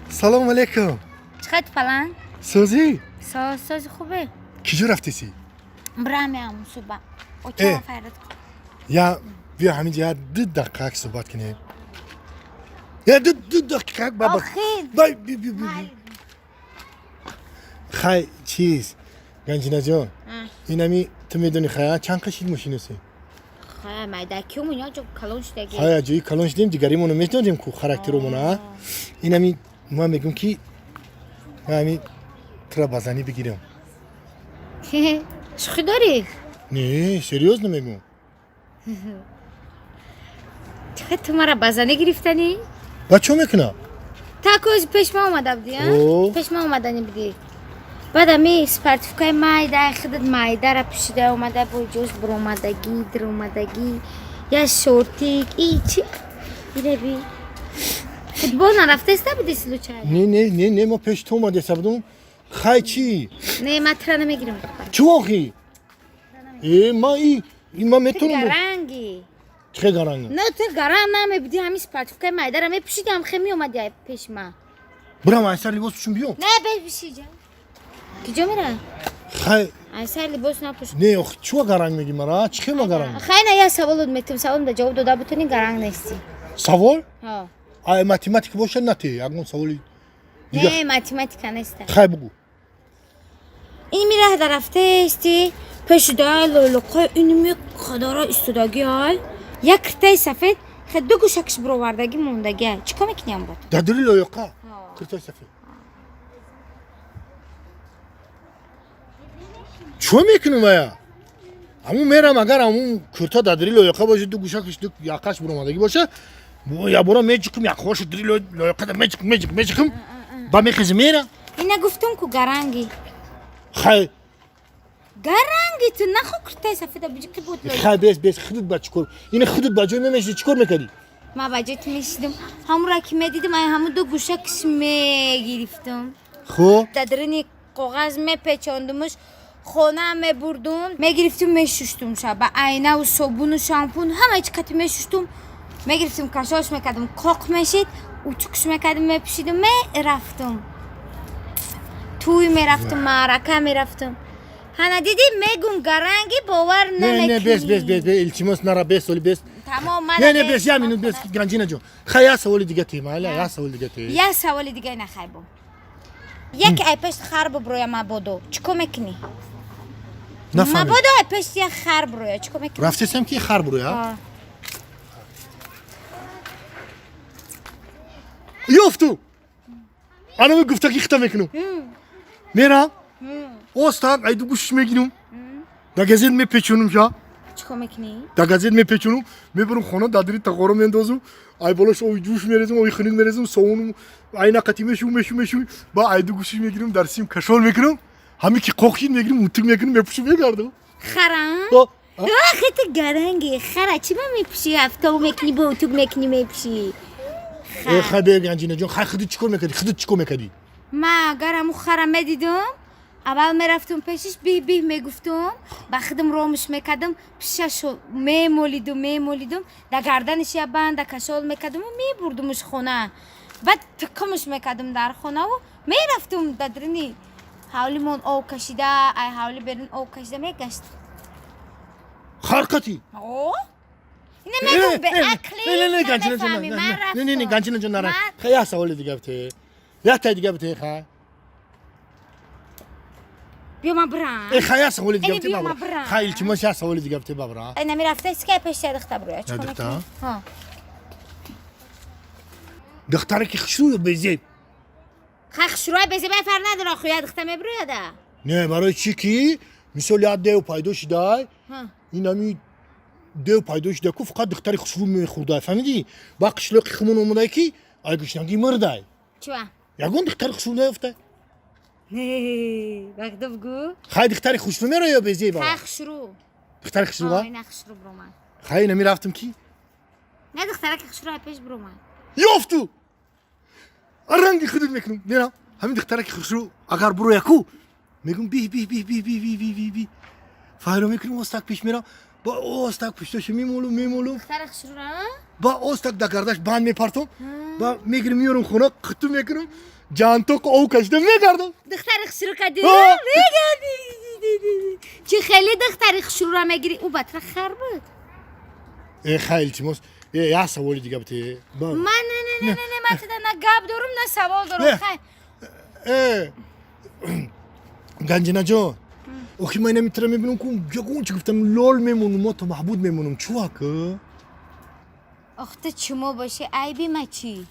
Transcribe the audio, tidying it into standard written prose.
سلام علیکم. چقدر falan? سازی؟ ساز خوبه. کجا رفتیسی؟ برام هم صبح. او چه فرد؟ یا بیا همینجا 2 دقیقه صحبت کنیم. یا 2 دقیقه بابا. آخه. بی. خای چیز؟ گنجینه جان. اینمی تو میدونی خیا چند کشید ماشینسی؟ خای مایداکیوم یا جو کلونش دیگه. خای جوی کلونش دیم دیگریمونو میشناسیم کو خاراکترمونه. اینمی ما میگم کی همین ترا بازنی بگیرم. شوخی داری؟ نه سریوس نمیگم. چقدر تو مرا بازنی گرفتنی؟ با چه میکنه؟ تا کوز پیش ما اومده بودی پیش ما اومدنی بودی. بعد می سپرتیفیکای مایده خودت مایده را پوشیده اومده بود جوز برومدگی درومدگی یا شورتیک ای چی؟ ایره بی فوتبال نرفته است بودی سلوچای؟ نه ما پیش تو اومده بودم. خای چی؟ نه ما ترا نمیگیرم. چه واقعی؟ ما ما میتونم. گرانگی. چه گرانگی؟ نه تو گرانگ نمیبودی همین سپرتیفیکای مایده را میپوشیدم خیلی اومده پیش ما. برام ایسر لباسشون بیام. نه بپوشید. کجا میره؟ خای. ایسر لباس نپوش. نه آخه چه گرانگ میگی مرا؟ چه ما گرانگ؟ خیلی نه یا سوال میتونم سوال جواب داده بتونی گرانگ نیستی. سوال؟ ها. ماتماتیک باشه نتی. اگه سوالی. نه ماتماتیک نیست. خای بگو. این میره در رفته استی پیش دال لقای اینمی خدارا استوداگی هال یک تای سفید خد دو گوشکش برآوردگی موندگی چیکار میکنیم بود؟ دادری لایقه. کرتای سفید. چه میکنم ویا؟ همون میرم اگر همون کرتا دادری لایقه باشه دو گوشکش دو یاکاش برآوردگی باشه یا برا میچکم یک خوش دری لایقه میچکم با میخز میره. اینا گفتم کو گرانگی. خای. گرانگی تو نخو کرتای سفید بچه کی بود؟ خای بیس خودت بچکور. این خودت بچه میمیشی چیکار میکردی؟ ما بچه‌ت میشیدم همون را که میدیدم همون دو گوشکش میگرفتم. خو؟ دادرنی کاغذ میپیچاندمش خونه میبردم میگرفتم میشوشتم شب با آینه و صابون و شامپون همه چی کتی میشوشتم میگرفتم کشاش میکردم کاق میشید و چکش میکردم میپوشیدم میرفتم توی میرفتم معرکه میرفتم هنه دیدی میگم گرانگی باور نمیکنی. نه بیس التماس نرا بیس ولی بیس. تمام نه بیس یا مینو بیس گنجینه جو. خیا سوال دیگه تیم حالا یا سوال دیگه تیم. یا سوال دیگه نخیبم. یک ایپش خرب بروی ما بودو چیکار میکنی؟ نفهمم. ما بودو ایپش یک خرب بروی چیکار میکنی؟ رفتیم کی خر برو یا؟ یافتو. انا میگفت کی خطا میکنم. میرم. اوستاق ایدو گوش میگیرم. دگازید میپیچونم جا. چیکار میکنی؟ دگازید میپیچونم میبرم خونه دادری تقارو میندازم. ای بالاش اوی جوش میریزم اوی خنک میریزم سوونم اینا قطیمشون با ایدو گوش میگیرم درسیم کشول میکنم. همین کی قوقید میگیرم موتک میکنم میپوشم میگردم. خرم؟ خیلی گرانگی خرا چی میپوشی هفته‌و میکنی با اتوب میکنی میپوشی؟ خبر گنجینه جون خودت چیکار میکردی؟ خودت چیکار میکردی؟ ما گرمو خرم میدیدم اول میرفتم پیشش بی میگفتم با خودم رومش میکردم پیشش میمولیدم در گردنش یا بند در کشال میکردم و میبردمش خونه بعد تکمش میکردم در خونه و میرفتم دادرنی حولیمون او کشیده ای حولی برین او کشیده میگشت خارقتی اینه میگم به عقلی نه گنجینه جون نه گنجینه جون نرا خیا سوال دیگه بته یا تا دیگه بته خا بیا ما برام خیا سوال دیگه بته بابا خیلی چی ما سوال دیگه بته بابا اینا میرفته اسکای پیش دختر بروی چیکار میکنی؟ ها دختر کی خشرو بزیب خشروی بزیب فر نداره خو دختر میبروی ده نه برای چی کی مثال یاد دیو پایدوش دای اینمی دیو پایدوش دکو فقط دختر خشرو میخورده فهمیدی با قشلق خمون اومده کی ای گشنگی مرده چوا یگون دختر خشرو نیفته وقت بگو خای دختر خشرو میره یا بزیب خشرو دختر خشرو این خشرو برو من خای نمی رفتم کی نه دختر خشرو پیش برو من یافتو رنگی خودت میکنم میرم همین دختر خشرو اگر برو یکو میگم بی فایرو میکنم استاک پیش میرم با استاک پشتش میمولم دختر خشرو با استاک دگردش باند میپرتم با میگیرم میارم خونه قطو میکنم جان تو که او کشیدم میگردم دختر خشرو کردی آه. میگردی چی خیلی دختر خشرو را میگیری او بطر خر بود خیلی تیموس یه سوالی دیگه بته من نه من تدا نه گاب دارم نه سوال دارم نه. خیلی گنجینه جان اوخی من نمیتونم میبینم که یکون چی گفتم لول میمونم ما تو محبود میمونم چوه که اخته چمو باشه عیبی ما چی